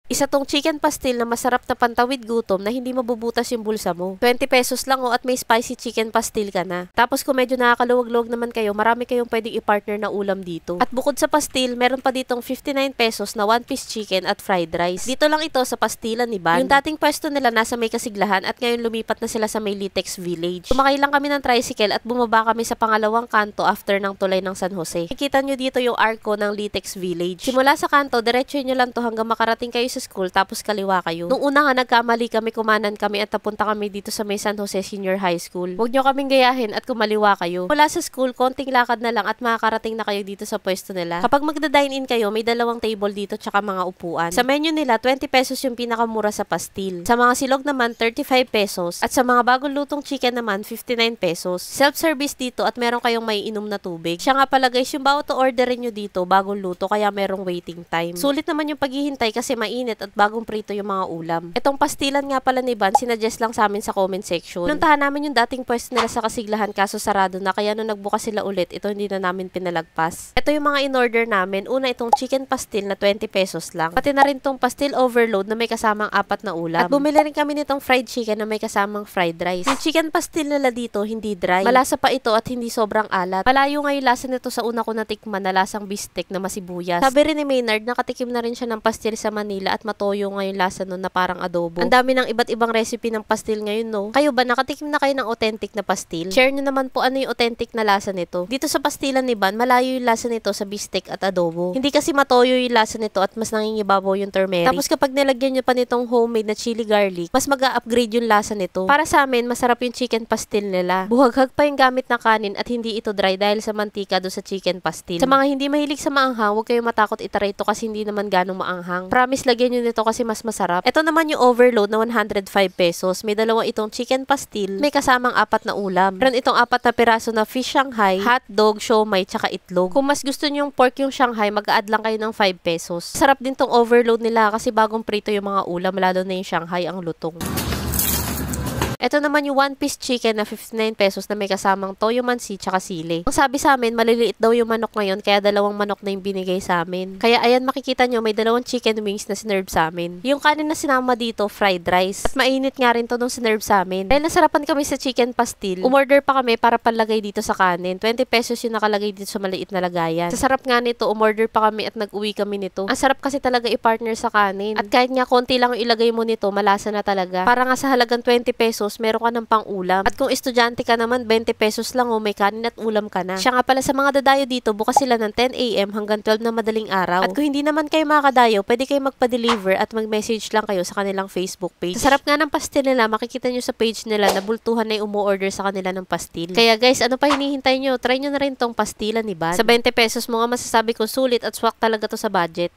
Isa tong chicken pastil na masarap na pantawid gutom na hindi mabubutas yung bulsa mo. 20 pesos lang at may spicy chicken pastil ka na. Tapos kung medyo nakakaluwag-luwag naman kayo, marami kayong pwedeng i-partner na ulam dito. At bukod sa pastil, meron pa ditong 59 pesos na one-piece chicken at fried rice. Dito lang ito sa Pastilan ni Ban. Yung dating pwesto nila nasa may Kasiglahan at ngayon lumipat na sila sa may Litex Village. Sumakay lang kami ng tricycle at bumaba kami sa pangalawang kanto after ng tulay ng San Jose. Nakikita nyo dito yung arco ng Litex Village. Simula sa kanto, diretso nyo lang to hanggang makarating kayo sa school tapos kaliwa kayo. Nung una nga nagkamali kami, kumanan kami at napunta kami dito sa may San Jose Senior High School. Huwag nyo kaming gayahin at kumaliwa kayo. Mula sa school, konting lakad na lang at makakarating na kayo dito sa pwesto nila. Kapag magda-dine in kayo, may dalawang table dito tsaka mga upuan. Sa menu nila, 20 pesos yung pinakamura sa pastil. Sa mga silog naman, 35 pesos. At sa mga bagong lutong chicken naman, 59 pesos. Self-service dito at meron kayong may inom na tubig. Siya nga pala guys, yung bawat orderin nyo dito, bagong luto, kaya merong waiting time. Sulit naman yung paghihintay kasi mainit at bagong prito yung mga ulam. Itong pastilan nga pala ni Ban, sinadjust lang sa amin sa comment section. Pinuntahan namin yung dating pwesto nila sa Kasiglahan kaso sarado na, kaya nung nagbukas sila ulit, ito hindi na namin pinalagpas. Ito yung mga in-order namin. Una itong chicken pastil na 20 pesos lang. Pati na rin tong pastil overload na may kasamang 4 na ulam. At bumili rin kami nitong fried chicken na may kasamang fried rice. Yung chicken pastil nila dito, hindi dry. Malasa pa ito at hindi sobrang alat. Malayo nga yung lasa nito sa una ko natikman na lasang bistek na masibuyas. Sabi rin ni Maynard, nakatikim na rin siya ng pastil sa Manila at matoyo nga yung lasa nun na parang adobo. Ang dami ng iba't ibang recipe ng pastil ngayon, no? Kayo ba, nakatikim na kayo ng authentic na pastil? Share nyo naman po ano yung authentic na lasa nito. Dito sa pastilan ni Ban, malayo yung lasa nito sa bistek at adobo. Hindi kasi matoyo yung lasa nito at mas nangingibabaw yung turmeric. Tapos kapag nilagyan nyo pa nitong homemade na chili garlic, mas mag-a-upgrade yung lasa nito. Para sa amin, masarap yung chicken pastil nila. Buhaghag pa yung gamit na kanin at hindi ito dry dahil sa mantika do sa chicken pastil. Sa mga hindi mahilig sa maanghang, huwag kayong matakot itry ito kasi hindi naman ganong maanghang. Promise, lagyan nyo nito kasi mas masarap. Ito naman yung overload na 105 pesos. May dalawa itong chicken pastil, may kasamang 4 na ulam. Meron itong 4 na piraso na fish Shanghai, hotdog, siomai, tsaka itlog. Kung mas gusto nyo yung pork yung Shanghai, mag-add lang kayo ng 5 pesos. Sarap din tong overload nila kasi bagong prito yung mga ulam, lalo na yung Shanghai ang lutong. Ito naman yung one-piece chicken na 59 pesos na may kasamang toyo mansi tsaka sili. Ang sabi sa amin, maliliit daw yung manok ngayon kaya dalawang manok na yung binigay sa amin. Kaya ayan, makikita nyo may dalawang chicken wings na sinerve sa amin. Yung kanin na sinama dito, fried rice. At mainit nga rin to nung sinerve sa amin. Dahil nasarapan kami sa chicken pastil, umorder pa kami para palagay dito sa kanin. 20 pesos yung nakalagay dito sa maliit na lagayan. Sa sarap nga nito, umorder pa kami at nag-uwi kami nito. Ang sarap kasi talaga i-partner sa kanin. At kahit nga konti lang yung ilagay mo nito, malasa na talaga. Para nga sa halagang 20 pesos, meron ka ng pang-ulam. At kung estudyante ka naman, 20 pesos lang may kanin at ulam ka na. Siya nga pala sa mga dadayo dito, bukas sila ng 10 AM hanggang 12 na madaling araw. At kung hindi naman kayo makakadayo, pwede kayo magpa-deliver at mag-message lang kayo sa kanilang Facebook page. Sa sarap nga ng pastil nila, makikita nyo sa page nila na bultuhan na yung umu-order sa kanila ng pastil. Kaya guys, ano pa hinihintay nyo? Try nyo na rin tong pastilan ni Ban. Sa 20 pesos mo nga masasabi kong sulit at swak talaga to sa budget.